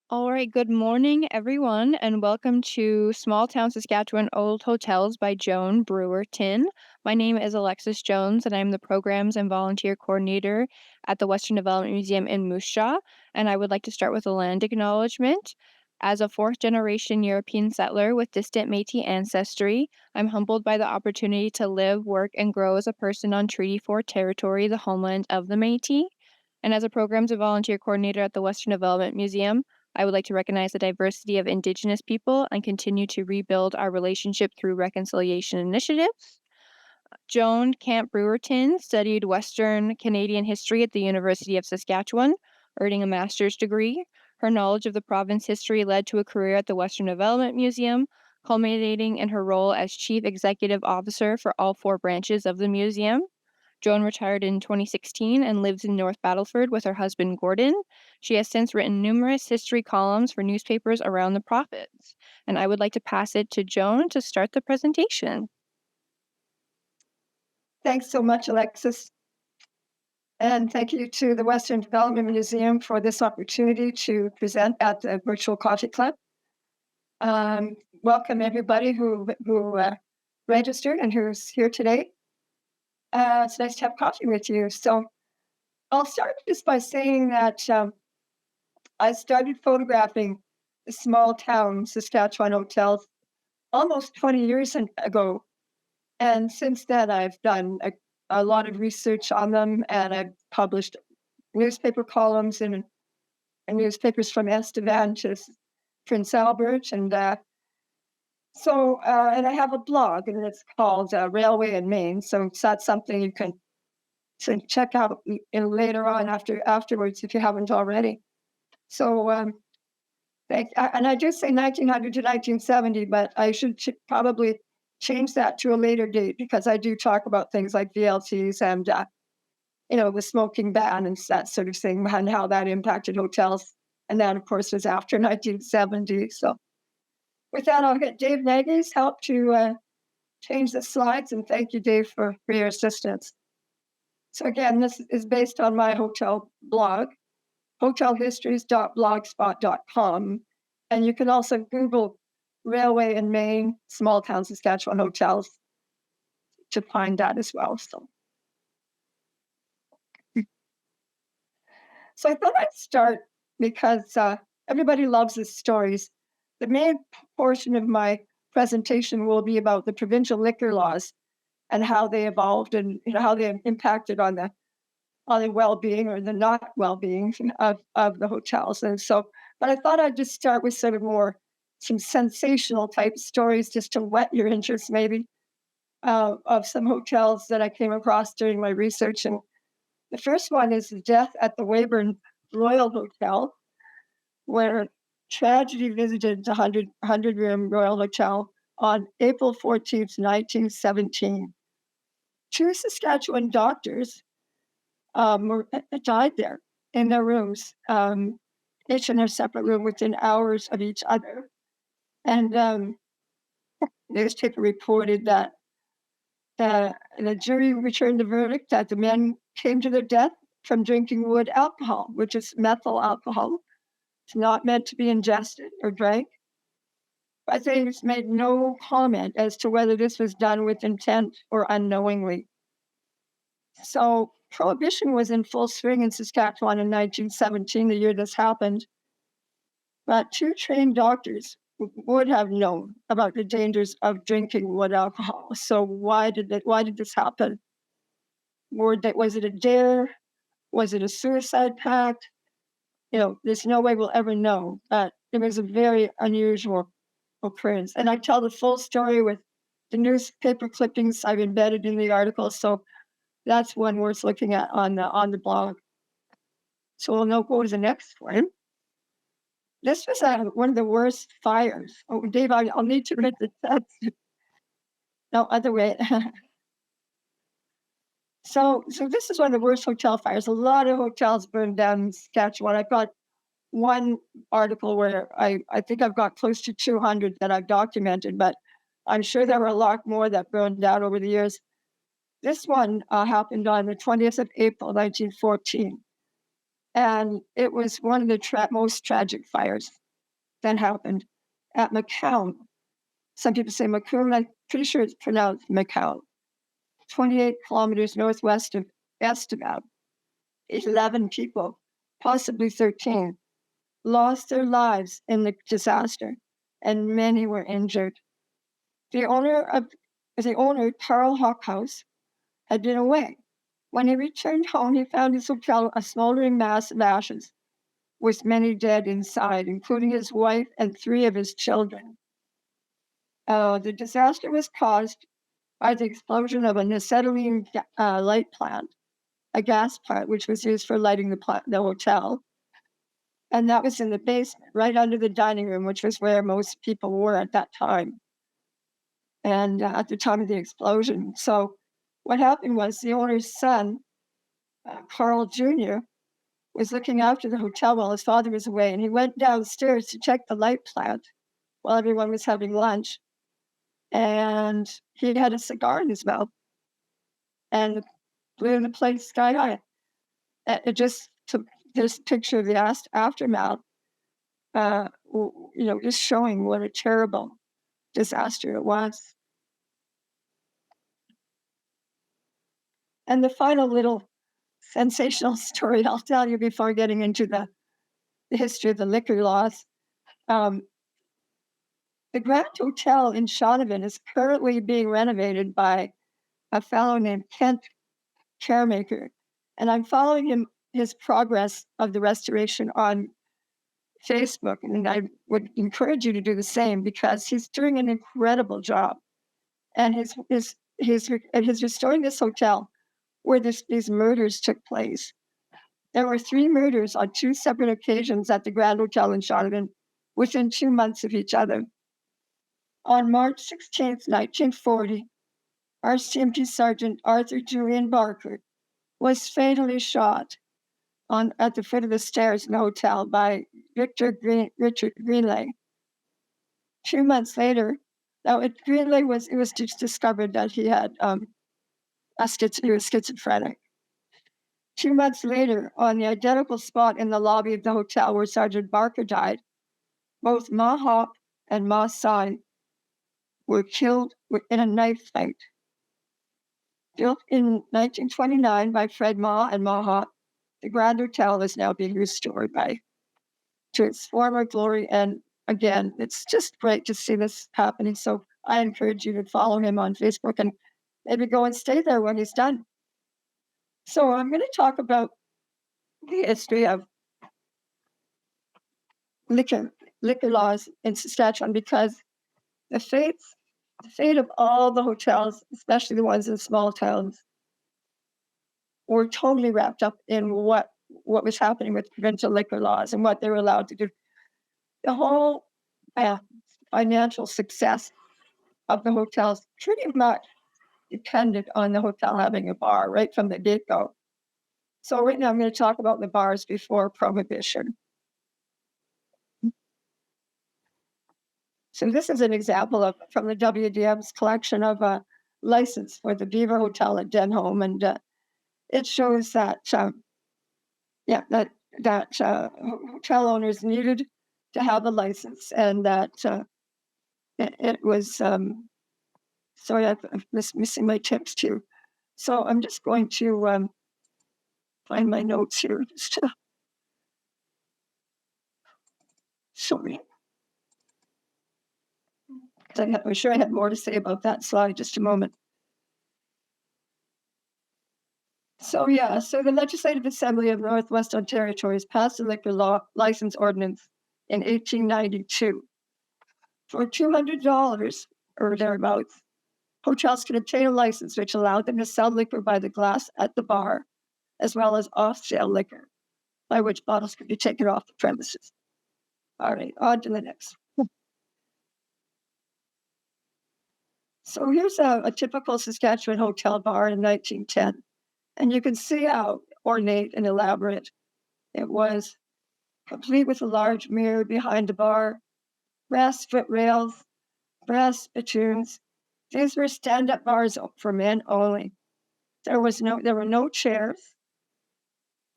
All right, good morning, everyone, and welcome to Small Town Saskatchewan Old Hotels by Joan Brewerton. My name is Alexis Jones, and I'm the Programs and Volunteer Coordinator at the Western Development Museum in Moose Jaw. And I would like to start with a land acknowledgement. As a fourth-generation European settler with distant Métis ancestry, I'm humbled by the opportunity to live, work, and grow as a person on Treaty 4 territory, the homeland of the Métis. And as a Programs and Volunteer Coordinator at the Western Development Museum, I would like to recognize the diversity of Indigenous people and continue to rebuild our relationship through reconciliation initiatives. Joan Camp Brewerton studied Western Canadian history at the University of Saskatchewan, earning a master's degree. Her knowledge of the province history led to a career at the Western Development Museum, culminating in her role as Chief Executive Officer for all four branches of the museum. Joan retired in 2016 and lives in North Battleford with her husband Gordon. She has since written numerous history columns for newspapers around the province. And I would like to pass it to Joan to start the presentation. Thanks so much, Alexis. And thank you to the Western Development Museum for this opportunity to present at the Virtual Coffee Club. Welcome everybody who registered and who's here today. It's nice to have coffee with you. So I'll start just by saying that I started photographing the small town Saskatchewan hotels almost 20 years ago. And since then, I've done a lot of research on them, and I've published newspaper columns in newspapers from Estevan to Prince Albert. And and I have a blog, and it's called Railway in Maine. So that's something you can check out later on afterwards if you haven't already. So, and I do say 1900 to 1970, but I should probably change that to a later date because I do talk about things like VLTs and, the smoking ban and that sort of thing and how that impacted hotels. And that, of course, was after 1970. So with that, I'll get Dave Nagy's help to change the slides. And thank you, Dave, for your assistance. So again, this is based on my hotel blog, hotelhistories.blogspot.com. And you can also Google Railway in Maine, small town Saskatchewan hotels to find that as well. So I thought I'd start because everybody loves the stories. The main portion of my presentation will be about the provincial liquor laws and how they evolved and how they impacted on the well-being or the not well-being of the hotels. And so, but I thought I'd just start with sort of some sensational type stories just to whet your interest maybe of some hotels that I came across during my research. And the first one is the death at the Weyburn Royal Hotel, where tragedy visited the 100-room Royal Hotel on April 14th, 1917. Two Saskatchewan doctors died there in their rooms, each in their separate room within hours of each other. And the newspaper reported that the jury returned the verdict that the men came to their death from drinking wood alcohol, which is methyl alcohol. It's not meant to be ingested or drank. But they made no comment as to whether this was done with intent or unknowingly. So Prohibition was in full swing in Saskatchewan in 1917, the year this happened. But two trained doctors would have known about the dangers of drinking wood alcohol. So why did this happen? Was it a dare? Was it a suicide pact? There's no way we'll ever know. But it was a very unusual occurrence. And I tell the full story with the newspaper clippings I've embedded in the article. So that's one worth looking at on the blog. So we'll now go to the next one. This was one of the worst fires. Oh, Dave, I'll need to read the text. No, other way. So this is one of the worst hotel fires. A lot of hotels burned down in Saskatchewan. I've got one article where I think I've got close to 200 that I've documented, but I'm sure there were a lot more that burned down over the years. This one happened on the 20th of April, 1914, and it was one of the most tragic fires that happened at McCown. Some people say McCown. I'm pretty sure it's pronounced McCown. 28 kilometers northwest of Estevan. 11 people, possibly 13, lost their lives in the disaster, and many were injured. The owner, Carl Hockhouse, had been away. When he returned home, he found his hotel a smoldering mass of ashes, with many dead inside, including his wife and 3 of his children. The disaster was caused by the explosion of an acetylene light plant, a gas plant which was used for lighting the hotel. And that was in the basement, right under the dining room, which was where most people were at that time. And at the time of the explosion. So what happened was the owner's son, Carl Jr., was looking after the hotel while his father was away. And he went downstairs to check the light plant while everyone was having lunch. And he had a cigar in his mouth and blew the place sky high. It just took this picture of the aftermath, just showing what a terrible disaster it was. And the final little sensational story I'll tell you before getting into the history of the liquor laws. Um, the Grand Hotel in Shaunavon is currently being renovated by a fellow named Kent Caremaker. And I'm following his progress of the restoration on Facebook. And I would encourage you to do the same because he's doing an incredible job. And he's restoring this hotel where these murders took place. There were 3 murders on 2 separate occasions at the Grand Hotel in Shaunavon within 2 months of each other. On March 16th, 1940, RCMP Sergeant Arthur Julian Barker was fatally shot at the foot of the stairs in the hotel by Richard Greenlay. 2 months later, it was just discovered that he had he was schizophrenic. 2 months later, on the identical spot in the lobby of the hotel where Sergeant Barker died, both Ma Hop and Ma Sai were killed in a knife fight. Built in 1929 by Fred Ma and Ma Hop, the Grand Hotel is now being restored to its former glory. And again, it's just great to see this happening. So I encourage you to follow him on Facebook and maybe go and stay there when he's done. So I'm going to talk about the history of liquor laws in Saskatchewan because the fate of all the hotels, especially the ones in small towns, were totally wrapped up in what was happening with provincial liquor laws and what they were allowed to do. The whole financial success of the hotels pretty much depended on the hotel having a bar right from the get-go. So right now I'm going to talk about the bars before Prohibition. So this is an example from the WDM's collection of a license for the Beaver Hotel at Denholm, and it shows that hotel owners needed to have a license, and that it was. Sorry, I'm missing my tips too. So I'm just going to find my notes here. Sorry. I'm sure I have more to say about that slide. Just a moment. So the Legislative Assembly of Northwest Ontario Territories passed the liquor law license ordinance in 1892. For $200 or thereabouts, hotels could obtain a license which allowed them to sell liquor by the glass at the bar, as well as off-sale liquor, by which bottles could be taken off the premises. All right, on to the next. So here's a typical Saskatchewan hotel bar in 1910. And you can see how ornate and elaborate it was, complete with a large mirror behind the bar, brass footrails, brass spittoons. These were stand-up bars for men only. There were no chairs.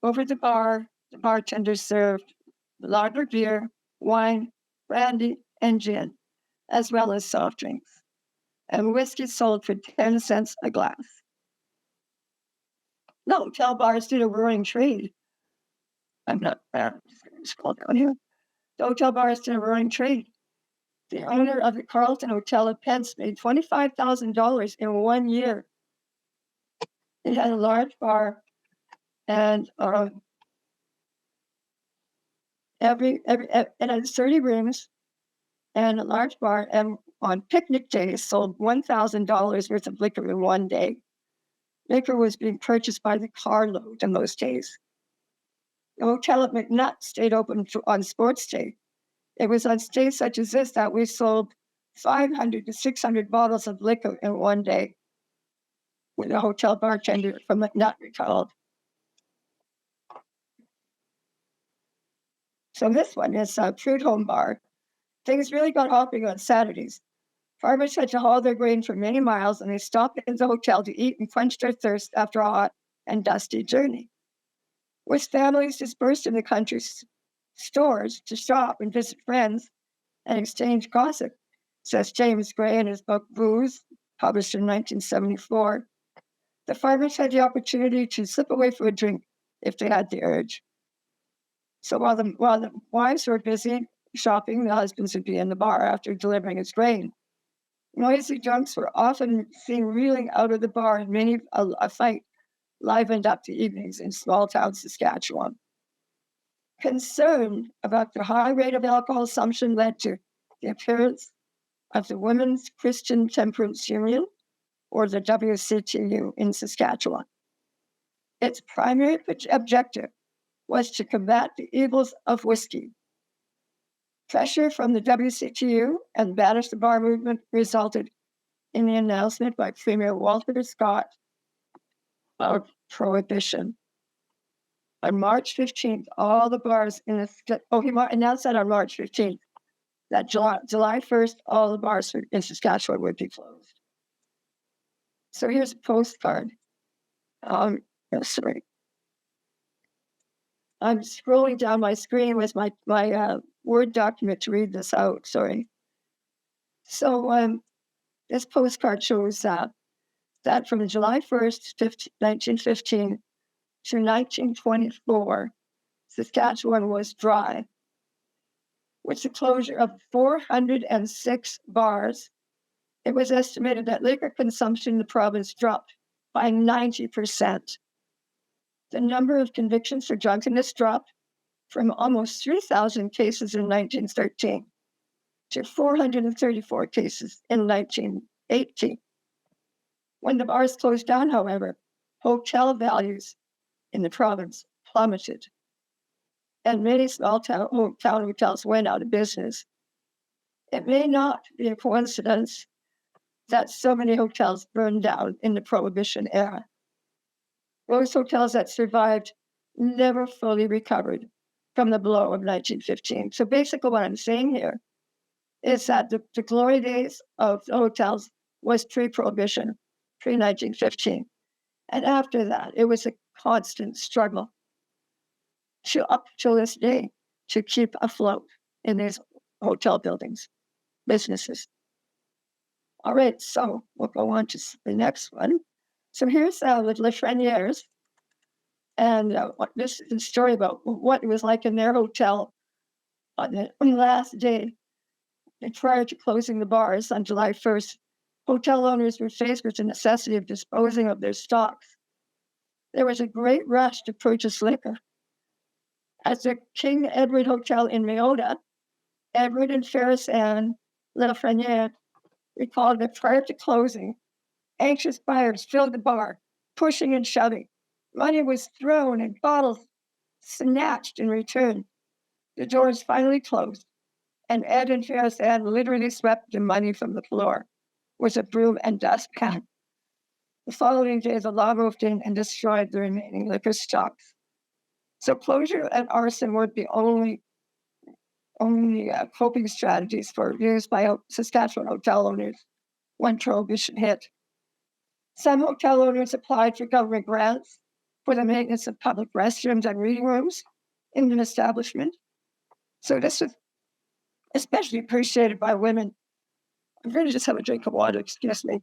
Over the bartender served lager beer, wine, brandy, and gin, as well as soft drinks. And whiskey sold for 10 cents a glass. No, hotel bars did a roaring trade. I'm not, I'm just going to scroll down here. The hotel bars did a roaring trade. The owner of the Carlton Hotel at Pence made $25,000 in 1 year. It had a large bar and it had 30 rooms and a large bar. And on picnic days, sold $1,000 worth of liquor in 1 day. Liquor was being purchased by the carload in those days. The hotel at McNutt stayed open on sports day. It was on days such as this that we sold 500 to 600 bottles of liquor in 1 day, with a hotel bartender from McNutt recalled. So this one is a Fruit Home Bar. Things really got hopping on Saturdays. Farmers had to haul their grain for many miles, and they stopped at the hotel to eat and quench their thirst after a hot and dusty journey. With families dispersed in the country's stores to shop and visit friends and exchange gossip, says James Gray in his book Booze, published in 1974, the farmers had the opportunity to slip away for a drink if they had the urge. So while the wives were busy shopping, the husbands would be in the bar after delivering his grain. Noisy drunks were often seen reeling out of the bar, and many a fight livened up the evenings in small town Saskatchewan. Concern about the high rate of alcohol consumption led to the appearance of the Women's Christian Temperance Union, or the WCTU, in Saskatchewan. Its primary objective was to combat the evils of whiskey. Pressure from the WCTU and Banish the Bar movement resulted in the announcement by Premier Walter Scott of prohibition. On March 15th, all the bars in the he announced that on March 15th, that July 1st, all the bars in Saskatchewan would be closed. So here's a postcard. Sorry. I'm scrolling down my screen with my Word document to read this out. Sorry. So this postcard shows that from July 1st, 1915 to 1924, Saskatchewan was dry, with the closure of 406 bars. It was estimated that liquor consumption in the province dropped by 90%. The number of convictions for drunkenness dropped from almost 3,000 cases in 1913 to 434 cases in 1918. When the bars closed down, however, hotel values in the province plummeted, and many small town hotels went out of business. It may not be a coincidence that so many hotels burned down in the Prohibition era. Those hotels that survived never fully recovered from the blow of 1915. So basically what I'm saying here is that the glory days of the hotels was pre-Prohibition, pre-1915. And after that, it was a constant struggle up to this day to keep afloat in these hotel buildings, businesses. All right, so we'll go on to the next one. So here's with Le Freniers, and this is a story about what it was like in their hotel on the last day prior to closing the bars on July 1st. Hotel owners were faced with the necessity of disposing of their stocks. There was a great rush to purchase liquor. At the King Edward Hotel in Meota, Edward and Ferris Ann Lafreniere recalled that prior to closing, anxious buyers filled the bar, pushing and shoving. Money was thrown and bottles snatched in return. The doors finally closed, and Ed and Ferris Ann literally swept the money from the floor with a broom and dustpan. The following day, the law moved in and destroyed the remaining liquor stocks. So closure and arson weren't the only coping strategies used by Saskatchewan hotel owners when Prohibition hit. Some hotel owners applied for government grants for the maintenance of public restrooms and reading rooms in an establishment. So this was especially appreciated by women. I'm going to just have a drink of water, excuse me.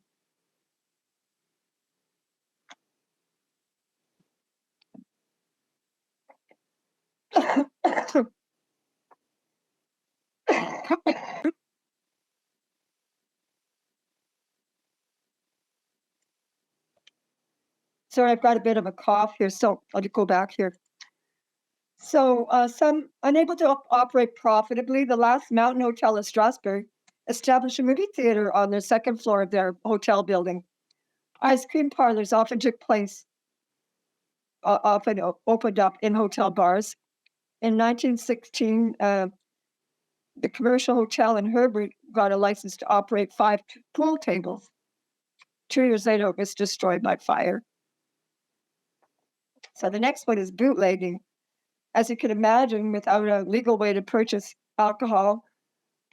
Sorry, I've got a bit of a cough here, so I'll just go back here. So, some unable to operate profitably, the last Mountain Hotel in Strasbourg established a movie theater on the second floor of their hotel building. Ice cream parlors often took place, often opened up in hotel bars. In 1916, the commercial hotel in Herbert got a license to operate 5 pool tables. 2 years later, it was destroyed by fire. So the next one is bootlegging. As you can imagine, without a legal way to purchase alcohol,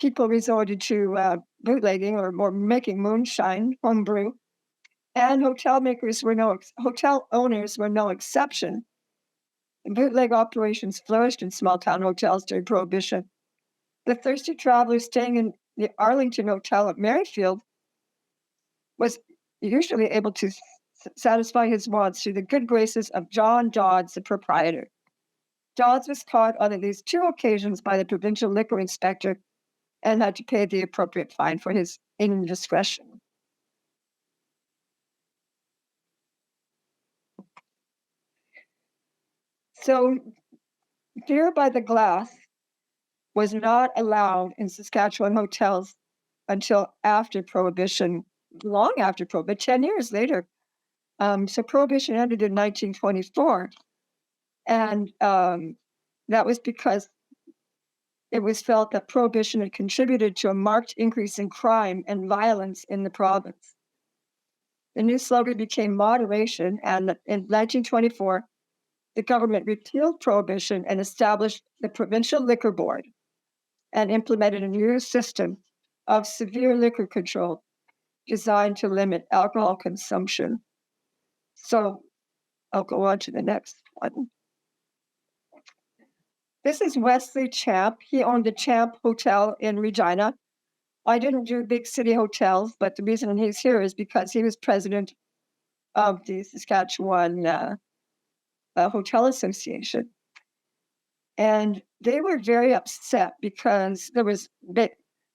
people resorted to bootlegging or making moonshine, homebrew, and hotel owners were no exception. Bootleg operations flourished in small town hotels during Prohibition. The thirsty traveler staying in the Arlington Hotel at Merrifield was usually able to satisfy his wants through the good graces of John Dodds, the proprietor. Dodds was caught on at least 2 occasions by the provincial liquor inspector and had to pay the appropriate fine for his indiscretion. So, beer by the glass was not allowed in Saskatchewan hotels until after Prohibition, long after Prohibition, 10 years later. So Prohibition ended in 1924. And that was because it was felt that Prohibition had contributed to a marked increase in crime and violence in the province. The new slogan became moderation, and in 1924, the government repealed Prohibition and established the Provincial Liquor Board and implemented a new system of severe liquor control designed to limit alcohol consumption. So I'll go on to the next one. This is Wesley Champ. He owned the Champ Hotel in Regina. I didn't do big city hotels, but the reason he's here is because he was president of the Saskatchewan Hotel Association. And they were very upset because there was the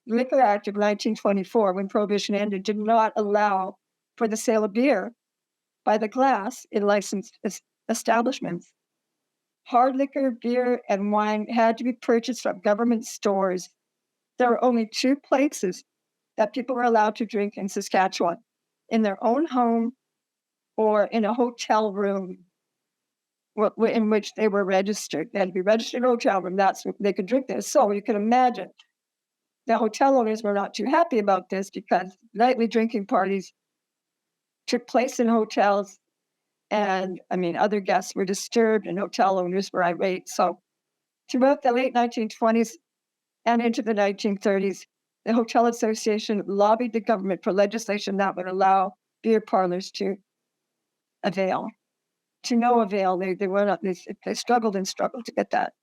Liquor Act of 1924, when Prohibition ended, did not allow for the sale of beer by the glass in licensed establishments. Hard liquor, beer, and wine had to be purchased from government stores. There were only 2 places that people were allowed to drink in Saskatchewan: in their own home or in a hotel room in which they were registered. They had to be registered in a hotel room. That's what they could drink there. So you can imagine the hotel owners were not too happy about this because nightly drinking parties took place in hotels. And I mean, other guests were disturbed and hotel owners were irate. So throughout the late 1920s and into the 1930s, the Hotel Association lobbied the government for legislation that would allow beer parlors to avail. To no avail. They were not. They struggled and struggled to get that.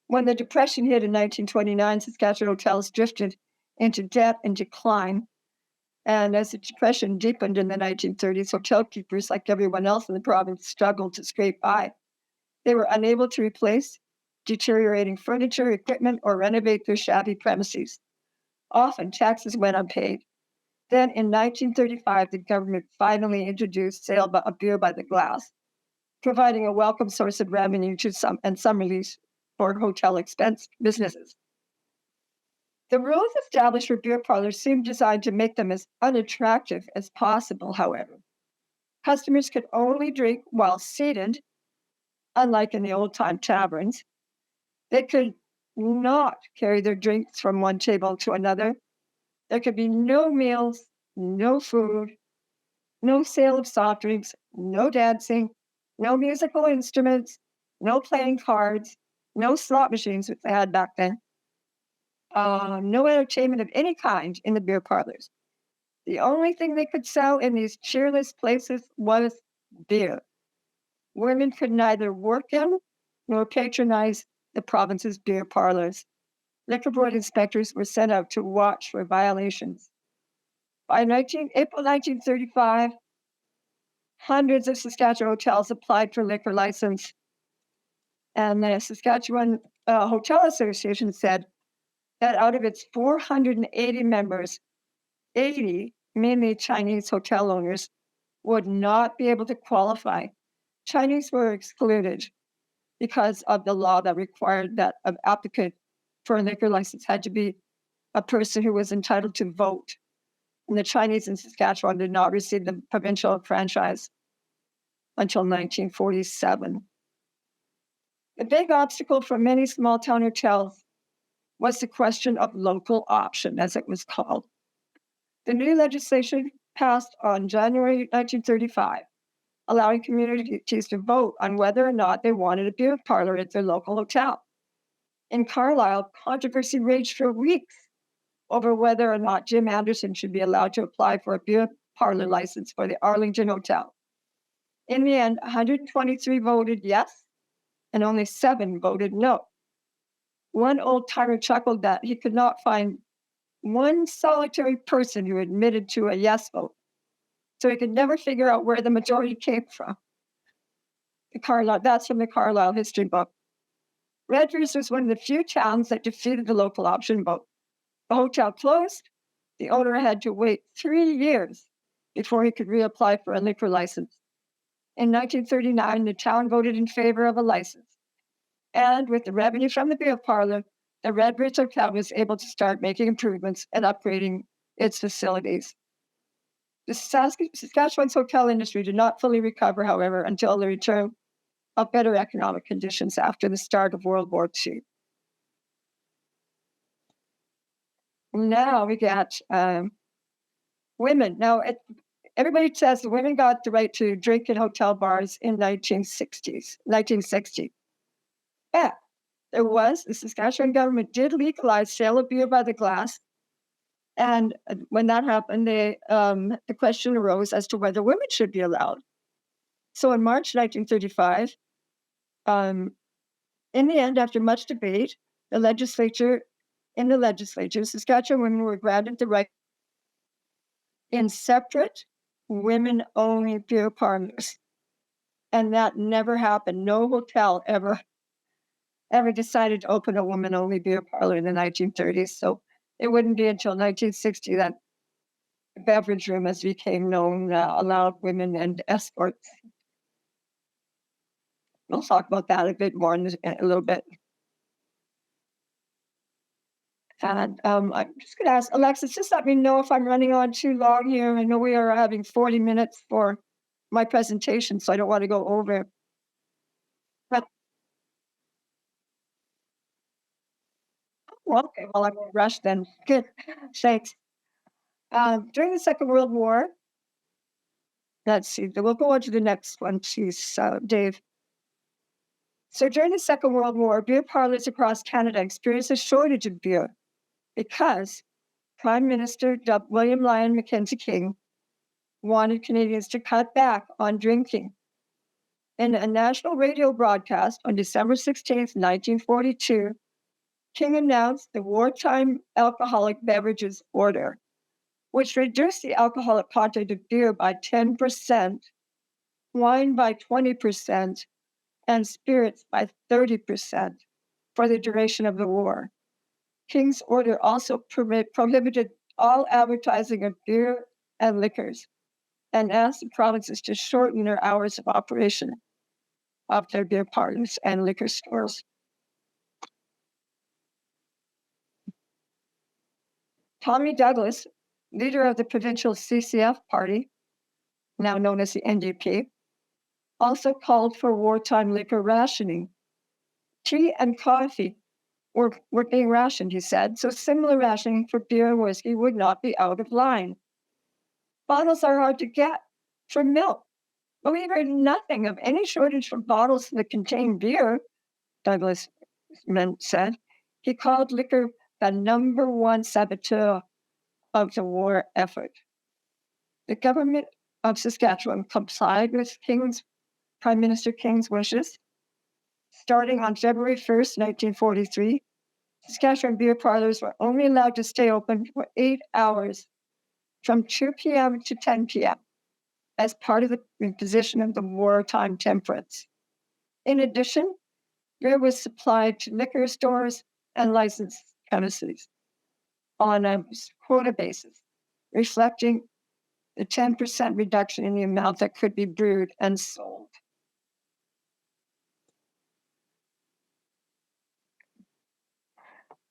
When the Depression hit in 1929, Saskatchewan hotels drifted into debt and decline. And as the Depression deepened in the 1930s, hotel keepers, like everyone else in the province, struggled to scrape by. They were unable to replace deteriorating furniture, equipment, or renovate their shabby premises. Often, taxes went unpaid. Then in 1935, the government finally introduced sale of beer by the glass, providing a welcome source of revenue to some relief for hotel expense businesses. The rules established for beer parlors seemed designed to make them as unattractive as possible, however. Customers could only drink while seated, unlike in the old-time taverns. They could not carry their drinks from one table to another. There could be no meals, no food, no sale of soft drinks, no dancing, no musical instruments, no playing cards, no slot machines, which they had back then, no entertainment of any kind in the beer parlors. The only thing they could sell in these cheerless places was beer. Women could neither work in nor patronize the province's beer parlors. Liquor board inspectors were sent out to watch for violations. By April 1935, hundreds of Saskatchewan hotels applied for liquor license, and the Saskatchewan Hotel Association said that out of its 480 members, 80, mainly Chinese hotel owners, would not be able to qualify. Chinese were excluded because of the law that required that an applicant for a liquor license had to be a person who was entitled to vote. And the Chinese in Saskatchewan did not receive the provincial franchise until 1947. The big obstacle for many small town hotels was the question of local option, as it was called. The new legislation passed on January 1935, allowing communities to vote on whether or not they wanted a beer parlor at their local hotel. In Carlisle, controversy raged for weeks over whether or not Jim Anderson should be allowed to apply for a beer parlor license for the Arlington Hotel. In the end, 123 voted yes, and only 7 voted no. One old timer chuckled that he could not find one solitary person who admitted to a yes vote, so he could never figure out where the majority came from. That's from the Carlisle history book. Redvers was one of the few towns that defeated the local option vote. The hotel closed. The owner had to wait 3 years before he could reapply for a liquor license. In 1939, the town voted in favor of a license. And with the revenue from the beer parlor, the Redbridge Hotel was able to start making improvements and upgrading its facilities. The Saskatchewan's hotel industry did not fully recover, however, until the return of better economic conditions after the start of World War II. Now we got women. Now, everybody says the women got the right to drink in hotel bars in 1960. Yeah, the Saskatchewan government did legalize sale of beer by the glass. And when that happened, the question arose as to whether women should be allowed. So in March 1935, in the end, after much debate, in the legislature, Saskatchewan women were granted the right in separate women-only beer parlors. And that never happened. No hotel ever decided to open a woman-only beer parlor in the 1930s. So it wouldn't be until 1960 that the beverage room, as became known, allowed women and escorts. We'll talk about that a bit more in a little bit. And I'm just going to ask Alexis, just let me know if I'm running on too long here. I know we are having 40 minutes for my presentation, so I don't want to go over. But well, okay, well, I won't rush then. Good, thanks. During the Second World War, let's see, we'll go on to the next one, please, Dave. So during the Second World War, beer parlors across Canada experienced a shortage of beer because Prime Minister William Lyon Mackenzie King wanted Canadians to cut back on drinking. In a national radio broadcast on December 16th, 1942, King announced the wartime alcoholic beverages order, which reduced the alcoholic content of beer by 10%, wine by 20%, and spirits by 30% for the duration of the war. King's order also prohibited all advertising of beer and liquors and asked the provinces to shorten their hours of operation of their beer parlors and liquor stores. Tommy Douglas, leader of the provincial CCF party, now known as the NDP, also called for wartime liquor rationing. Tea and coffee were being rationed, he said, so similar rationing for beer and whiskey would not be out of line. Bottles are hard to get for milk, but we heard nothing of any shortage for bottles that contain beer, Douglas said. He called liquor the number one saboteur of the war effort. The government of Saskatchewan complied with Prime Minister King's wishes. Starting on February 1st, 1943, Saskatchewan beer parlors were only allowed to stay open for 8 hours from 2 p.m. to 10 p.m. as part of the imposition of the wartime temperance. In addition, beer was supplied to liquor stores and licensed premises on a quota basis, reflecting the 10% reduction in the amount that could be brewed and sold.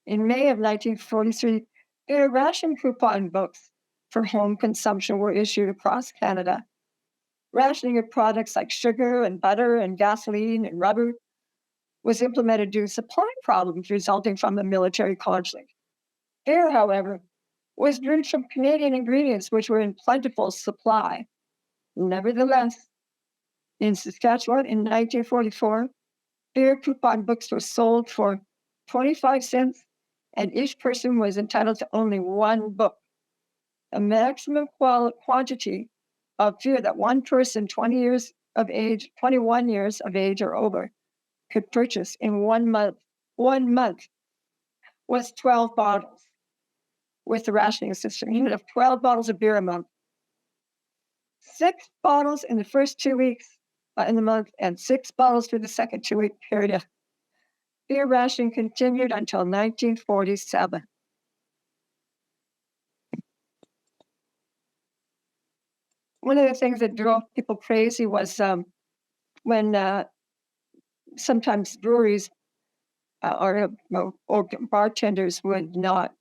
In May of 1943, beer ration coupon books for home consumption were issued across Canada. Rationing of products like sugar and butter and gasoline and rubber was implemented due to supply problems resulting from the military conflict. Beer, however, was brewed from Canadian ingredients which were in plentiful supply. Nevertheless, in Saskatchewan in 1944, beer coupon books were sold for 25 cents, and each person was entitled to only one book. The maximum quantity of beer that one person 21 years of age or over could purchase in 1 month was 12 bottles with the rationing system. You would have 12 bottles of beer a month. 6 bottles in the first 2 weeks in the month, and 6 bottles for the second 2-week period. Beer rationing continued until 1947. One of the things that drove people crazy was when sometimes breweries or bartenders would not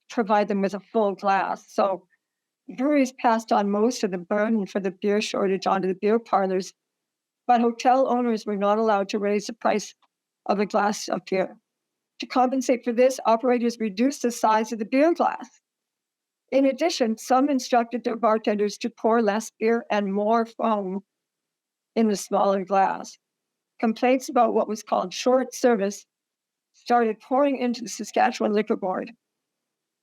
provide them with a full glass. So breweries passed on most of the burden for the beer shortage onto the beer parlors, but hotel owners were not allowed to raise the price of a glass of beer. To compensate for this, operators reduced the size of the beer glass. In addition, some instructed their bartenders to pour less beer and more foam in the smaller glass. Complaints about what was called short service started pouring into the Saskatchewan Liquor Board.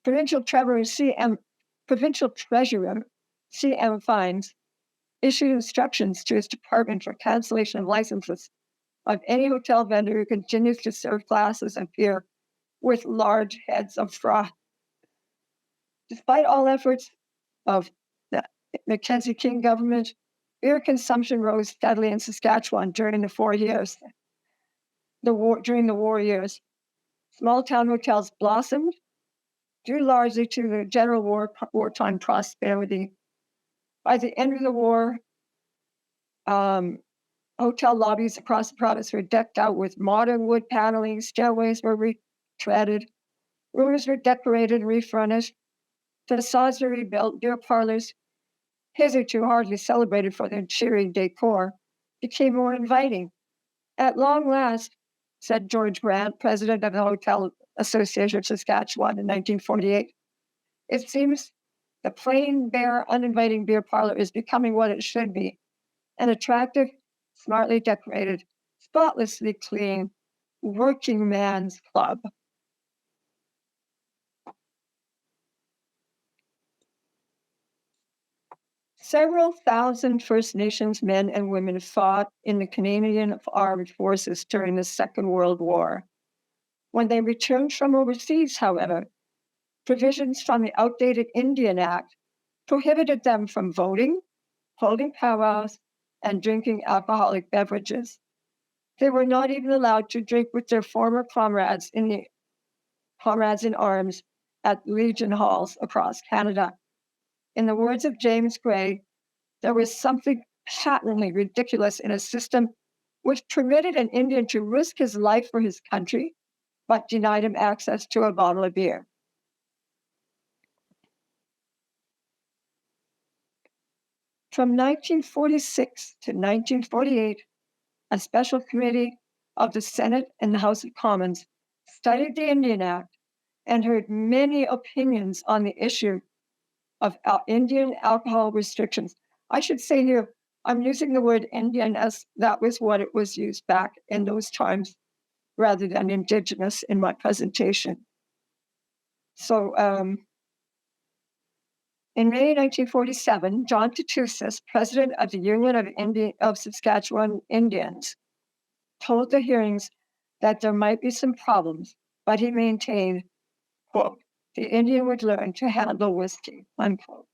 Provincial Treasurer C.M. Fines issued instructions to his department for cancellation of licenses of any hotel vendor who continues to serve glasses of beer with large heads of froth. Despite all efforts of the Mackenzie King government, beer consumption rose steadily in Saskatchewan during the war years. Small town hotels blossomed due largely to the general wartime prosperity. By the end of the war, hotel lobbies across the province were decked out with modern wood paneling, stairways were retreaded, rooms were decorated and refurnished, facades were rebuilt, beer parlors, hitherto hardly celebrated for their cheery decor, became more inviting. At long last, said George Grant, president of the Hotel Association of Saskatchewan in 1948, it seems the plain, bare, uninviting beer parlor is becoming what it should be, an attractive, smartly decorated, spotlessly clean, working man's club. Several thousand First Nations men and women fought in the Canadian Armed Forces during the Second World War. When they returned from overseas, however, provisions from the outdated Indian Act prohibited them from voting, holding powwows, and drinking alcoholic beverages. They were not even allowed to drink with their former comrades in arms at Legion halls across Canada. In the words of James Gray, there was something patently ridiculous in a system which permitted an Indian to risk his life for his country, but denied him access to a bottle of beer. From 1946 to 1948, a special committee of the Senate and the House of Commons studied the Indian Act and heard many opinions on the issue of Indian alcohol restrictions. I should say here, I'm using the word Indian as that was what it was used back in those times rather than Indigenous in my presentation. So in May 1947, John tenacious, president of the Union of Saskatchewan Indians, told the hearings that there might be some problems, but he maintained, quote, the Indian would learn to handle whiskey, unquote.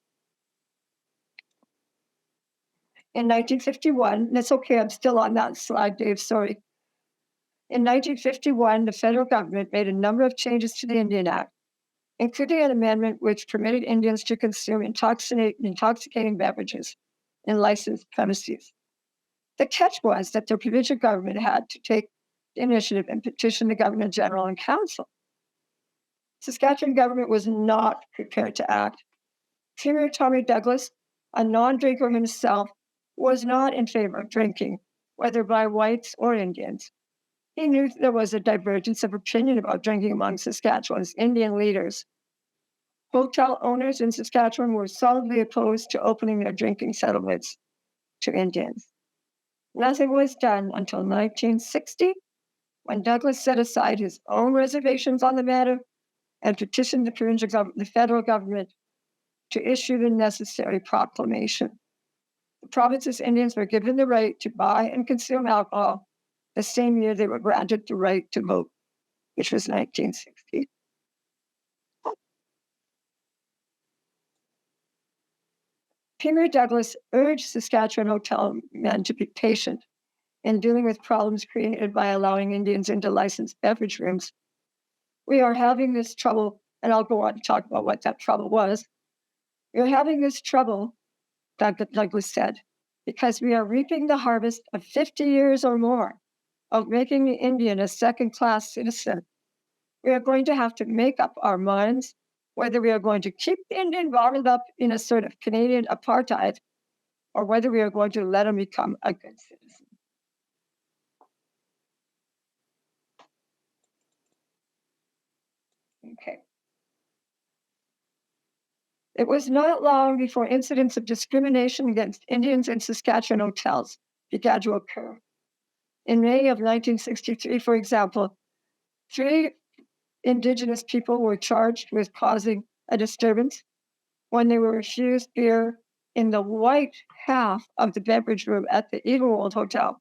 In 1951, that's okay, I'm still on that slide, Dave, sorry. In 1951, the federal government made a number of changes to the Indian Act, including an amendment which permitted Indians to consume intoxicating beverages in licensed premises. The catch was that the provincial government had to take the initiative and petition the Governor General and Council. Saskatchewan government was not prepared to act. Premier Tommy Douglas, a non-drinker himself, was not in favor of drinking, whether by whites or Indians. He knew there was a divergence of opinion about drinking among Saskatchewan's Indian leaders. Hotel owners in Saskatchewan were solidly opposed to opening their drinking settlements to Indians. Nothing was done until 1960, when Douglas set aside his own reservations on the matter and petitioned the federal government to issue the necessary proclamation. The province's Indians were given the right to buy and consume alcohol the same year they were granted the right to vote, which was 1960. Premier Douglas urged Saskatchewan hotel men to be patient in dealing with problems created by allowing Indians into licensed beverage rooms. We are having this trouble, and I'll go on to talk about what that trouble was. We are having this trouble, Douglas said, because we are reaping the harvest of 50 years or more of making the Indian a second-class citizen. We are going to have to make up our minds whether we are going to keep the Indian bottled up in a sort of Canadian apartheid or whether we are going to let him become a good citizen. Okay. It was not long before incidents of discrimination against Indians in Saskatchewan hotels began to occur. In May of 1963, for example, 3 Indigenous people were charged with causing a disturbance when they were refused beer in the white half of the beverage room at the Eaglewold Hotel.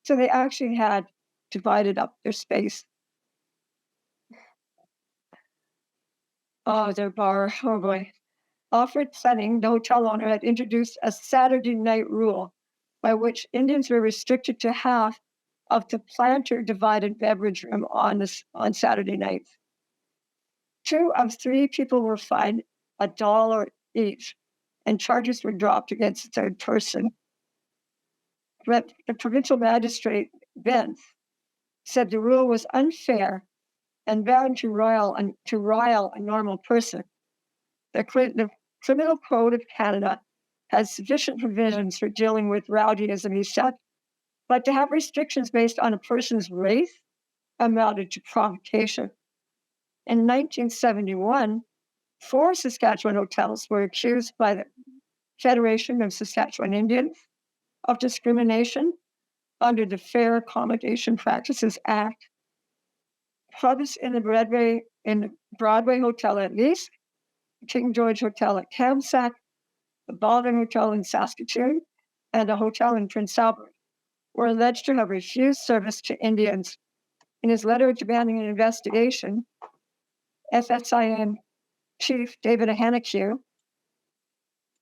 So they actually had divided up their space. Oh, their bar. Oh boy. Alfred Plenning, the hotel owner, had introduced a Saturday night rule by which Indians were restricted to half of the planter divided beverage room on Saturday nights. 2 of 3 people were fined $1 each, and charges were dropped against the third person. But the provincial magistrate, Benz, said the rule was unfair and bound to rile a normal person. The Criminal Code of Canada has sufficient provisions for dealing with rowdyism, he said, but to have restrictions based on a person's race amounted to provocation. In 1971, 4 Saskatchewan hotels were accused by the Federation of Saskatchewan Indians of discrimination under the Fair Accommodation Practices Act. Pubs in the Broadway Hotel at Leask, King George Hotel at Kamsack, the Baldwin Hotel in Saskatoon, and a hotel in Prince Albert were alleged to have refused service to Indians. In his letter demanding an investigation, FSIN Chief David Hanachue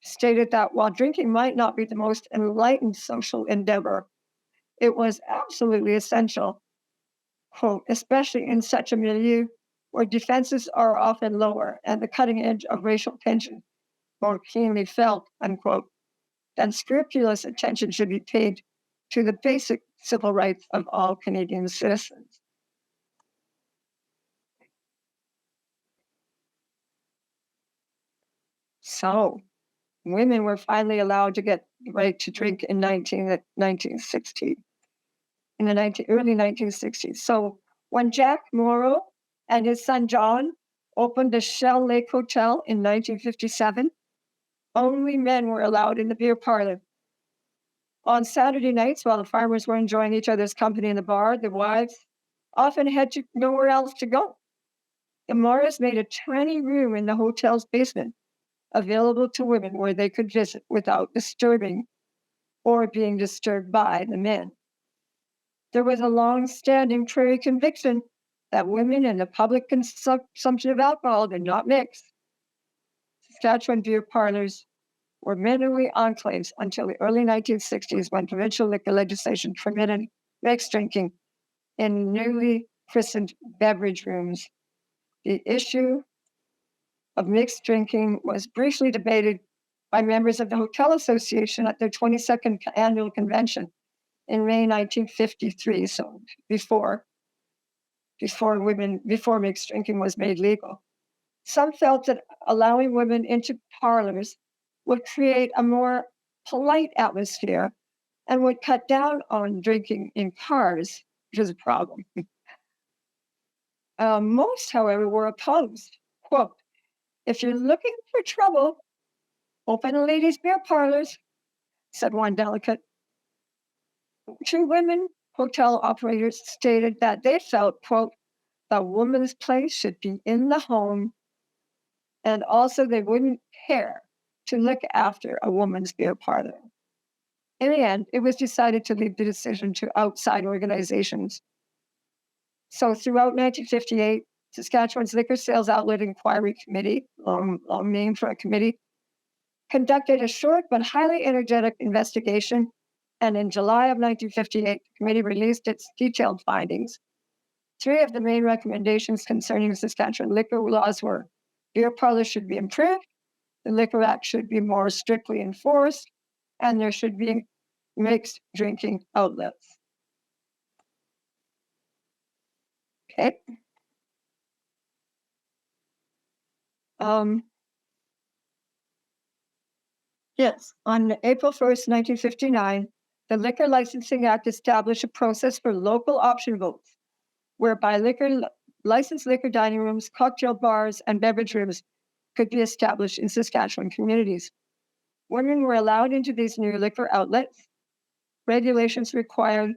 stated that while drinking might not be the most enlightened social endeavor, it was absolutely essential, quote, especially in such a milieu where defenses are often lower and the cutting edge of racial tension more keenly felt, unquote, then scrupulous attention should be paid to the basic civil rights of all Canadian citizens. So, women were finally allowed to get the right to drink in 1960. in the early 1960s. So when Jack Morrow and his son John opened the Shell Lake Hotel in 1957, only men were allowed in the beer parlor. On Saturday nights, while the farmers were enjoying each other's company in the bar, the wives often had nowhere else to go. The Morrows made a tiny room in the hotel's basement available to women where they could visit without disturbing or being disturbed by the men. There was a long-standing Prairie conviction that women and the public consumption of alcohol did not mix. Saskatchewan beer parlors were mainly enclaves until the early 1960s when provincial liquor legislation permitted mixed drinking in newly christened beverage rooms. The issue of mixed drinking was briefly debated by members of the Hotel Association at their 22nd annual convention in May 1953, so before mixed drinking was made legal. Some felt that allowing women into parlors would create a more polite atmosphere and would cut down on drinking in cars, which is a problem. Most, however, were opposed. Quote, "If you're looking for trouble, open a ladies' beer parlors," said one delegate. Two women hotel operators stated that they felt, quote, "the woman's place should be in the home, and also they wouldn't care to look after a woman's beer parlor." In the end, it was decided to leave the decision to outside organizations. So throughout 1958, Saskatchewan's Liquor Sales Outlet Inquiry Committee, long name for a committee, conducted a short but highly energetic investigation. And in July of 1958, the committee released its detailed findings. Three of the main recommendations concerning Saskatchewan liquor laws were: beer parlors should be improved, the Liquor Act should be more strictly enforced, and there should be mixed drinking outlets. Okay. Yes, on April 1st, 1959, the Liquor Licensing Act established a process for local option votes, whereby licensed liquor dining rooms, cocktail bars, and beverage rooms could be established in Saskatchewan communities. Women were allowed into these new liquor outlets. Regulations required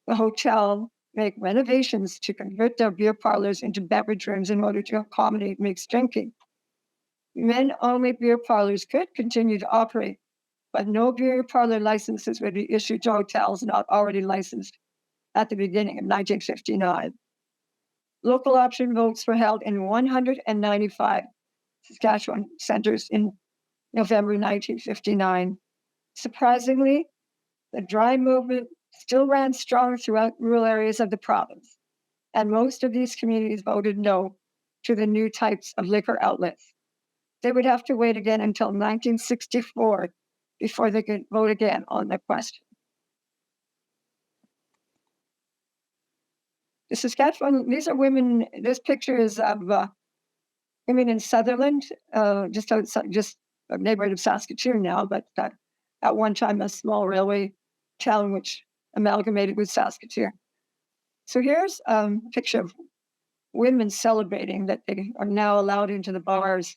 the hotel make renovations to convert their beer parlors into beverage rooms in order to accommodate mixed drinking. Men-only beer parlors could continue to operate, but no beer parlor licenses would be issued to hotels not already licensed at the beginning of 1959. Local option votes were held in 195 Saskatchewan centers in November 1959. Surprisingly, the dry movement still ran strong throughout rural areas of the province, and most of these communities voted no to the new types of liquor outlets. They would have to wait again until 1964 before they could vote again on the question. The Saskatchewan, these are women, this picture is of women in Sutherland, just a neighborhood of Saskatchewan now, but at one time a small railway town which amalgamated with Saskatchewan. So here's a picture of women celebrating that they are now allowed into the bars.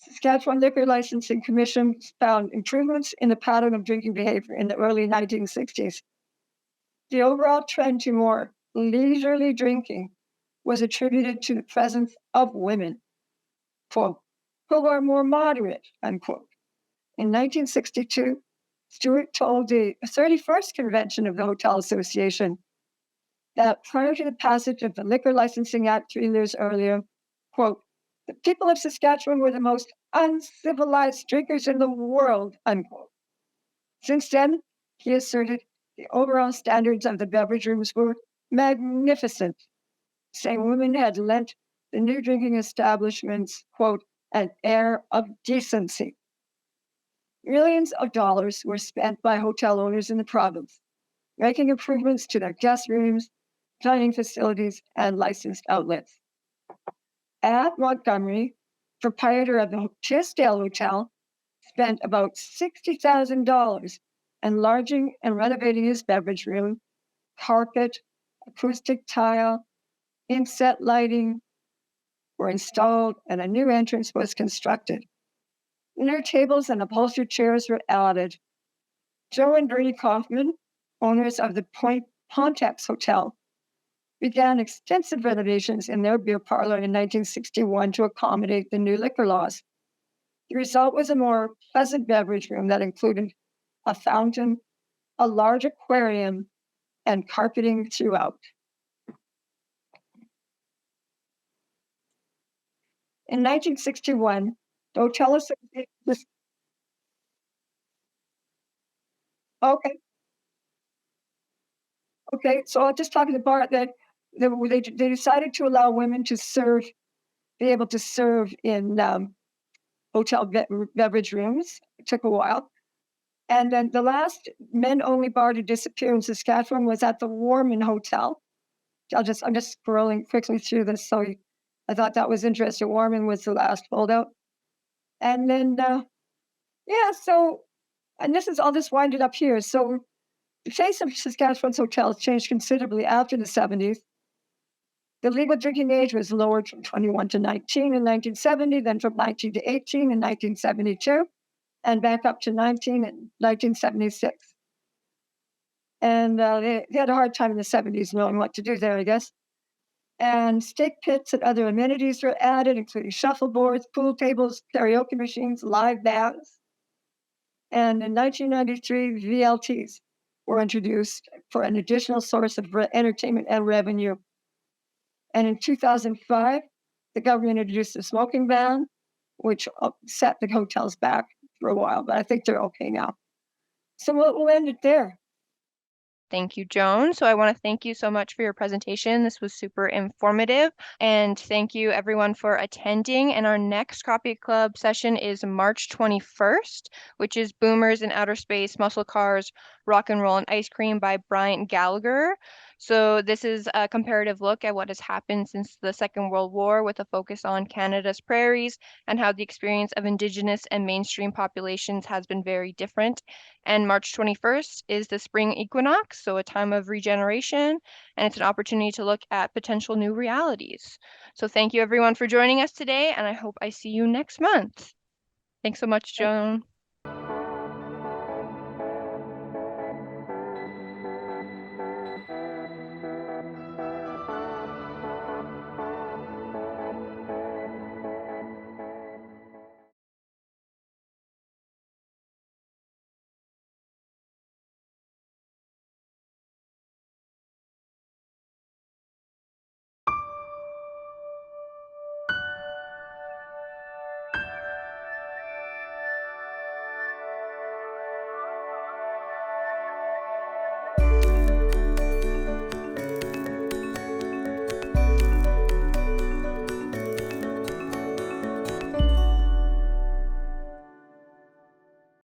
Saskatchewan Liquor Licensing Commission found improvements in the pattern of drinking behavior in the early 1960s. The overall trend to more leisurely drinking was attributed to the presence of women, quote, "who are more moderate," unquote. In 1962, Stewart told the 31st convention of the Hotel Association that prior to the passage of the Liquor Licensing Act 3 years earlier, quote, "the people of Saskatchewan were the most uncivilized drinkers in the world," unquote. Since then, he asserted, the overall standards of the beverage rooms were magnificent, saying women had lent the new drinking establishments, quote, "an air of decency." Millions of dollars were spent by hotel owners in the province, making improvements to their guest rooms, dining facilities, and licensed outlets. Ad Montgomery, proprietor of the Tisdale Hotel, spent about $60,000 enlarging and renovating his beverage room, carpet, acoustic tile, inset lighting were installed, and a new entrance was constructed. New tables and upholstered chairs were added. Joe and Bernie Kaufman, owners of the Pontex Hotel, began extensive renovations in their beer parlor in 1961 to accommodate the new liquor laws. The result was a more pleasant beverage room that included a fountain, a large aquarium, and carpeting throughout. In 1961, the Hotel Association was okay. Okay, so I'll just talk about the bar that they decided to allow women to serve, be able to serve in hotel beverage rooms. It took a while. And then the last men-only bar to disappear in Saskatchewan was at the Warman Hotel. I'm just scrolling quickly through this, so I thought that was interesting. Warman was the last holdout, and then yeah, so and this is all this winded up here. So the face of Saskatchewan's hotels changed considerably after the 70s. The legal drinking age was lowered from 21 to 19 in 1970, then from 19 to 18 in 1972, and back up to 19 in 1976. And they had a hard time in the 70s knowing what to do there, I guess. And steak pits and other amenities were added, including shuffleboards, pool tables, karaoke machines, live bands. And in 1993, VLTs were introduced for an additional source of entertainment and revenue. And in 2005, the government introduced a smoking ban, which set the hotels back for a while, but I think they're okay now. So we'll end it there. Thank you, Joan. So I want to thank you so much for your presentation. This was super informative. And thank you everyone for attending. And our next Coffee Club session is March 21st, which is Boomers in Outer Space, Muscle Cars, Rock and Roll and Ice Cream by Bryant Gallagher. So this is a comparative look at what has happened since the Second World War with a focus on Canada's prairies and how the experience of Indigenous and mainstream populations has been very different. And March 21st is the spring equinox, so a time of regeneration, and it's an opportunity to look at potential new realities. So thank you everyone for joining us today, and I hope I see you next month. Thanks so much, Joan.